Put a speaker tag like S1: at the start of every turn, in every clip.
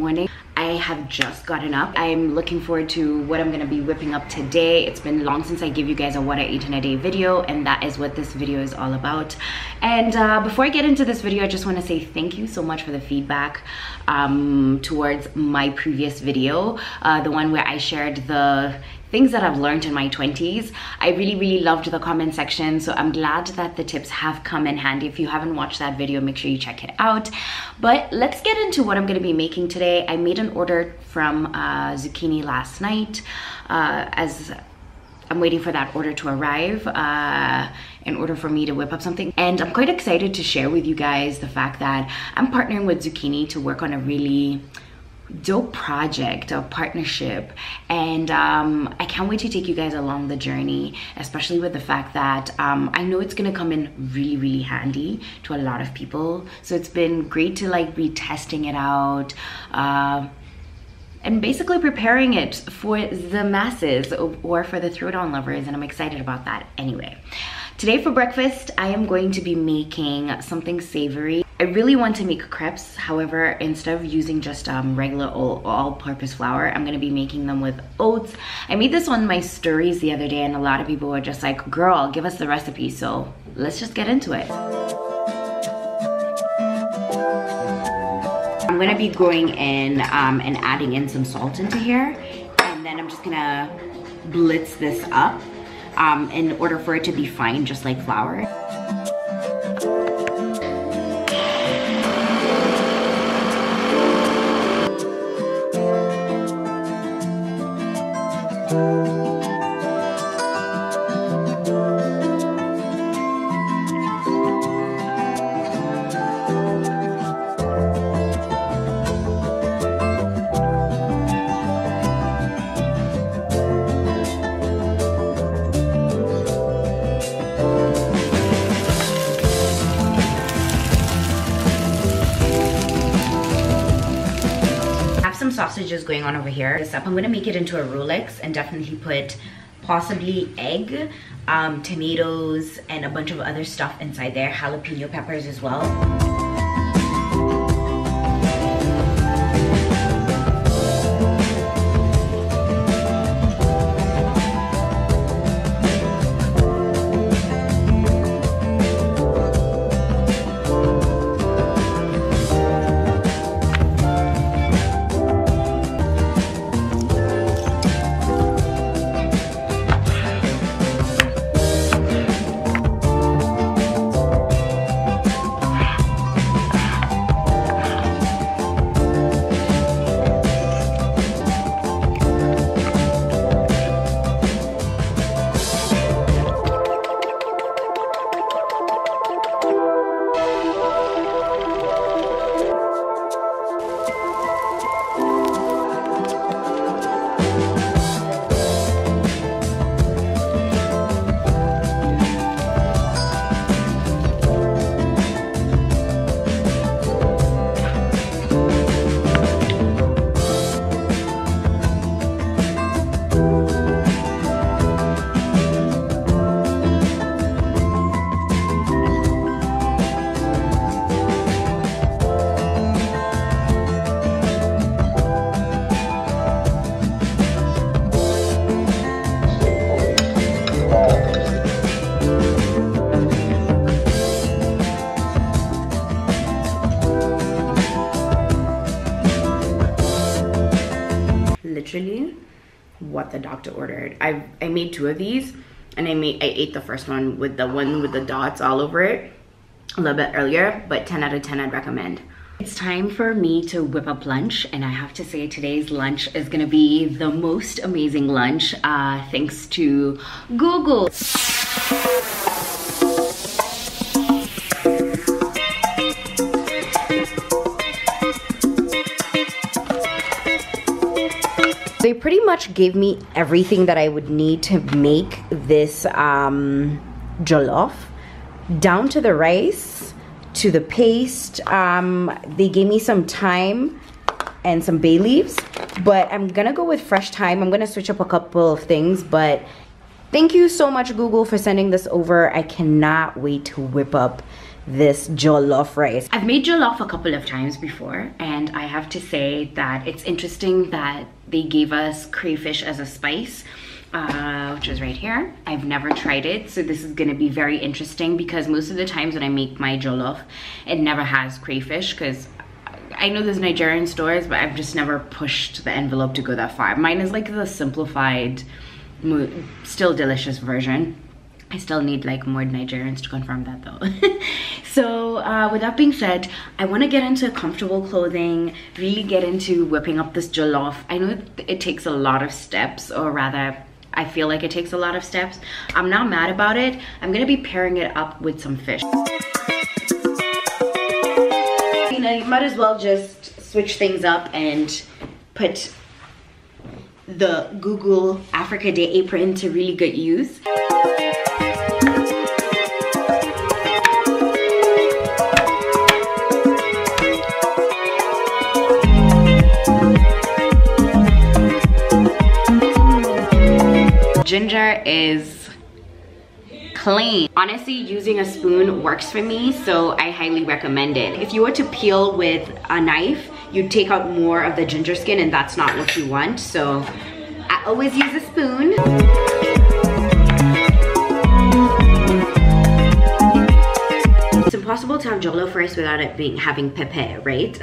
S1: morning. I have just gotten up. I'm looking forward to what I'm gonna be whipping up today. It's been long since I gave you guys a what I eat in a day video, and that is what this video is all about. And before I get into this video, I just want to say thank you so much for the feedback towards my previous video, the one where I shared the things that I've learned in my 20s. I really loved the comment section, so I'm glad that the tips have come in handy. If you haven't watched that video, make sure you check it out. But let's get into what I'm going to be making today. I made an order from zucchini last night, as I'm waiting for that order to arrive in order for me to whip up something. And I'm quite excited to share with you guys the fact that I'm partnering with Zucchini to work on a really dope project, a partnership, and I can't wait to take you guys along the journey, especially with the fact that I know it's gonna come in really handy to a lot of people. So it's been great to like be testing it out and basically preparing it for the masses or for the throwdown lovers, and I'm excited about that. Anyway, today for breakfast I am going to be making something savory. I really want to make crepes. However, instead of using just regular all-purpose flour, I'm gonna be making them with oats. I made this on my stories the other day, and a lot of people were just like, girl, give us the recipe. So let's just get into it. I'm gonna be going in and adding in some salt into here, and then I'm just gonna blitz this up in order for it to be fine, just like flour. Sausages going on over here. I'm gonna make it into a Rolex and definitely put possibly egg, tomatoes, and a bunch of other stuff inside there, jalapeno peppers as well. Literally what the doctor ordered. I made 2 of these, and I ate the first one with the dots all over it a little bit earlier, but 10 out of 10 I'd recommend. It's time for me to whip up lunch, and I have to say today's lunch is gonna be the most amazing lunch thanks to Google. They pretty much gave me everything that I would need to make this jollof, down to the rice, to the paste. They gave me some thyme and some bay leaves, but I'm gonna go with fresh thyme. I'm gonna switch up a couple of things, but thank you so much, Google, for sending this over. I cannot wait to whip up this jollof rice. I've made jollof a couple of times before, and I have to say that it's interesting that they gave us crayfish as a spice, which is right here. I've never tried it, so this is gonna be very interesting because most of the times when I make my jollof, it never has crayfish, because I know there's Nigerian stores, but I've just never pushed the envelope to go that far. Mine is like the simplified, still delicious version. I still need like more Nigerians to confirm that though. So with that being said, I want to get into comfortable clothing, really get into whipping up this jollof. I know it takes a lot of steps, or rather I feel like it takes a lot of steps. I'm not mad about it. I'm gonna be pairing it up with some fish. You know, you might as well just switch things up and put the Google Africa Day apron to really good use. Ginger is clean. Honestly, using a spoon works for me, so I highly recommend it. If you were to peel with a knife, you'd take out more of the ginger skin, and that's not what you want. So I always use a spoon. It's impossible to have jollof rice without it having pepper, right?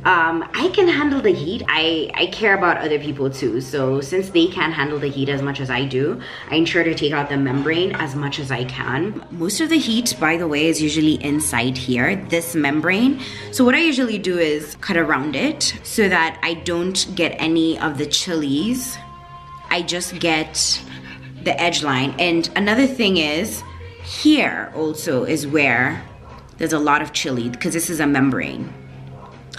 S1: I can handle the heat. I care about other people too. So since they can't handle the heat as much as I do, I ensure to take out the membrane as much as I can. Most of the heat, by the way, is usually inside here, this membrane. So what I usually do is cut around it so that I don't get any of the chilies. I just get the edge line. And another thing is, here also is where there's a lot of chili, because this is a membrane.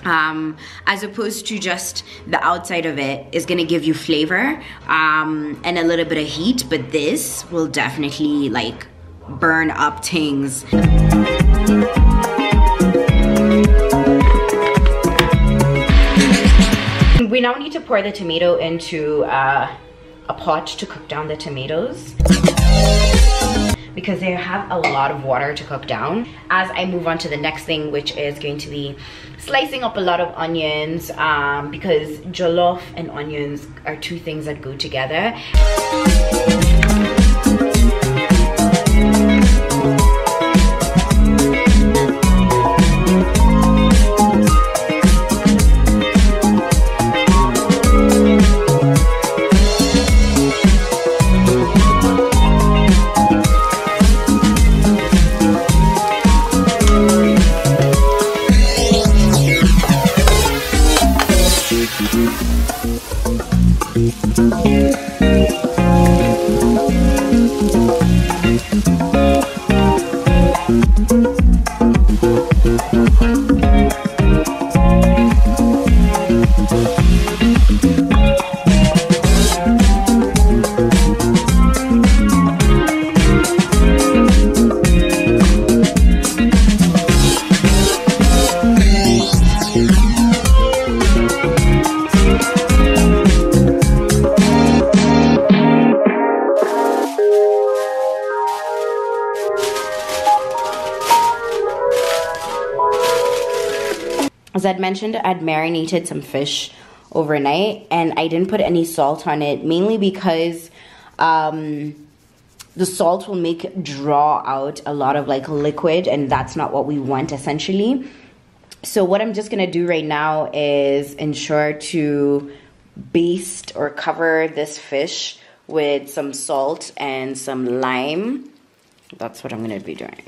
S1: As opposed to just the outside of it is gonna give you flavor and a little bit of heat, but this will definitely like burn up things. We now need to pour the tomato into a pot to cook down the tomatoes, because they have a lot of water to cook down. As I move on to the next thing, which is going to be slicing up a lot of onions, because jollof and onions are two things that go together. As I'd mentioned, I'd marinated some fish overnight, and I didn't put any salt on it, mainly because the salt will draw out a lot of like liquid, and that's not what we want essentially. So what I'm just gonna do right now is ensure to baste or cover this fish with some salt and some lime. That's what I'm gonna be doing.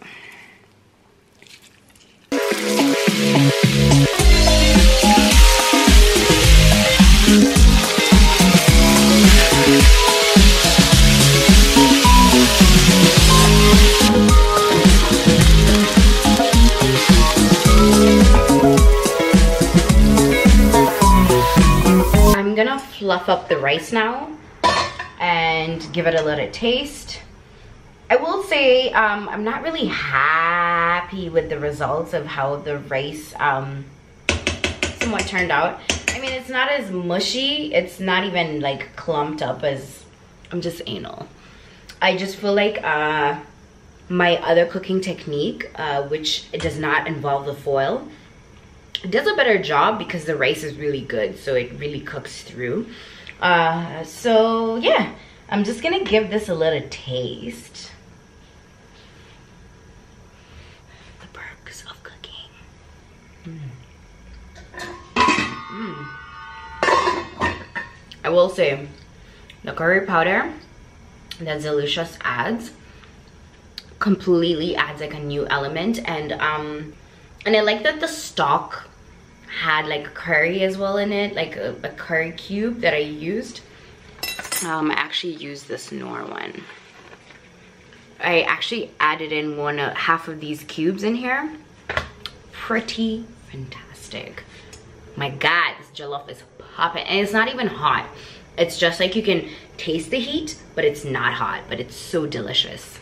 S1: I'm gonna fluff up the rice now and give it a little taste. I will say I'm not really happy with the results of how the rice somewhat turned out. I mean, it's not as mushy, it's not even like clumped up as, I'm just anal. I just feel like my other cooking technique, which it does not involve the foil, it does a better job because the rice is really good, so it really cooks through. So yeah, I'm just gonna give this a little taste. The perks of cooking. I will say, the curry powder that Delicious adds completely adds like a new element, and I like that the stock had like curry as well in it, like a curry cube that I used. I actually used this Knorr one. I actually added in half of these cubes in here. Pretty fantastic. My God, this jollof is popping, and it's not even hot. It's just like you can taste the heat, but it's not hot, but it's so delicious.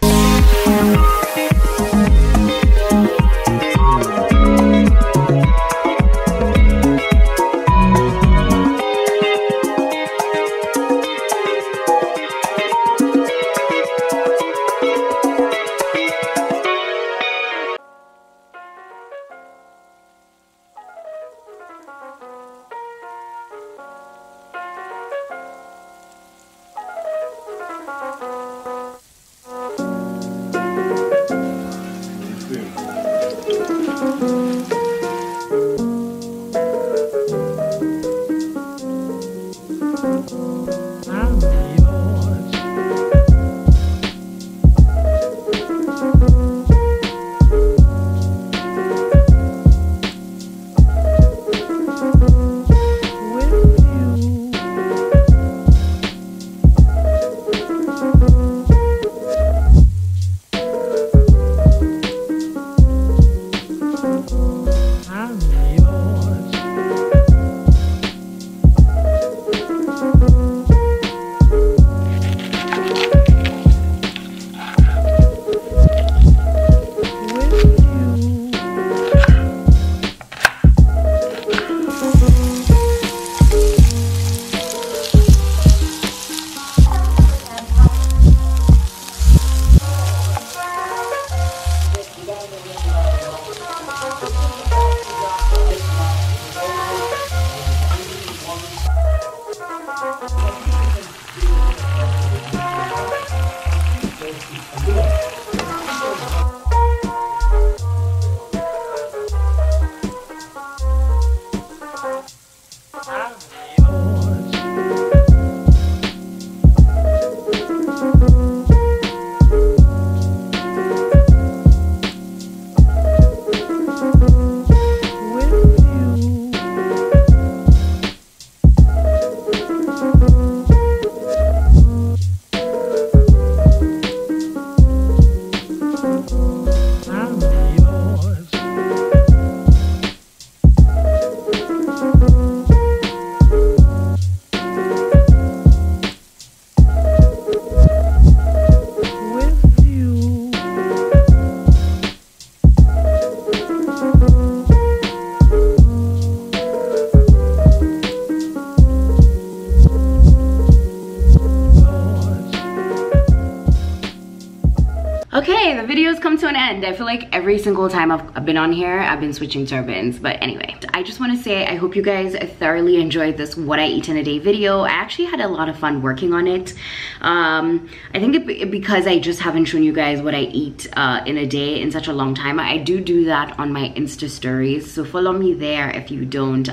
S1: Okay, the video's come to an end. I feel like every single time I've been on here, I've been switching turbans. But anyway, I just want to say I hope you guys thoroughly enjoyed this what I eat in a day video. I actually had a lot of fun working on it. I think because I just haven't shown you guys what I eat in a day in such a long time. I do that on my Insta stories, so follow me there if you don't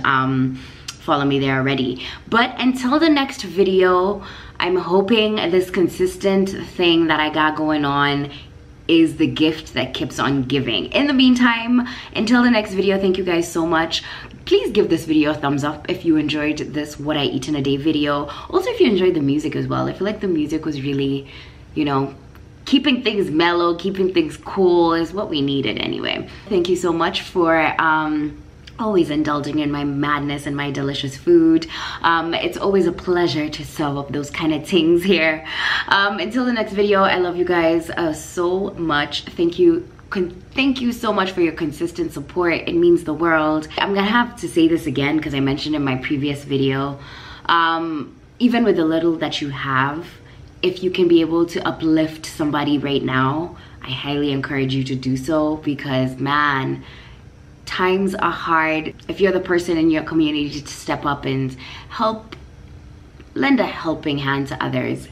S1: follow me there already. But until the next video, I'm hoping this consistent thing that I got going on is the gift that keeps on giving. In the meantime, until the next video, thank you guys so much. Please give this video a thumbs up if you enjoyed this what I eat in a day video. Also, if you enjoyed the music as well. I feel like the music was really, you know, keeping things mellow, keeping things cool is what we needed anyway. Thank you so much for always indulging in my madness and my delicious food. It's always a pleasure to serve up those kind of things here. Until the next video, I love you guys so much. Thank you so much for your consistent support. It means the world. I'm gonna have to say this again because I mentioned in my previous video, even with the little that you have, if you can be able to uplift somebody right now, I highly encourage you to do so, because man, times are hard. If you're the person in your community to step up and help, lend a helping hand to others,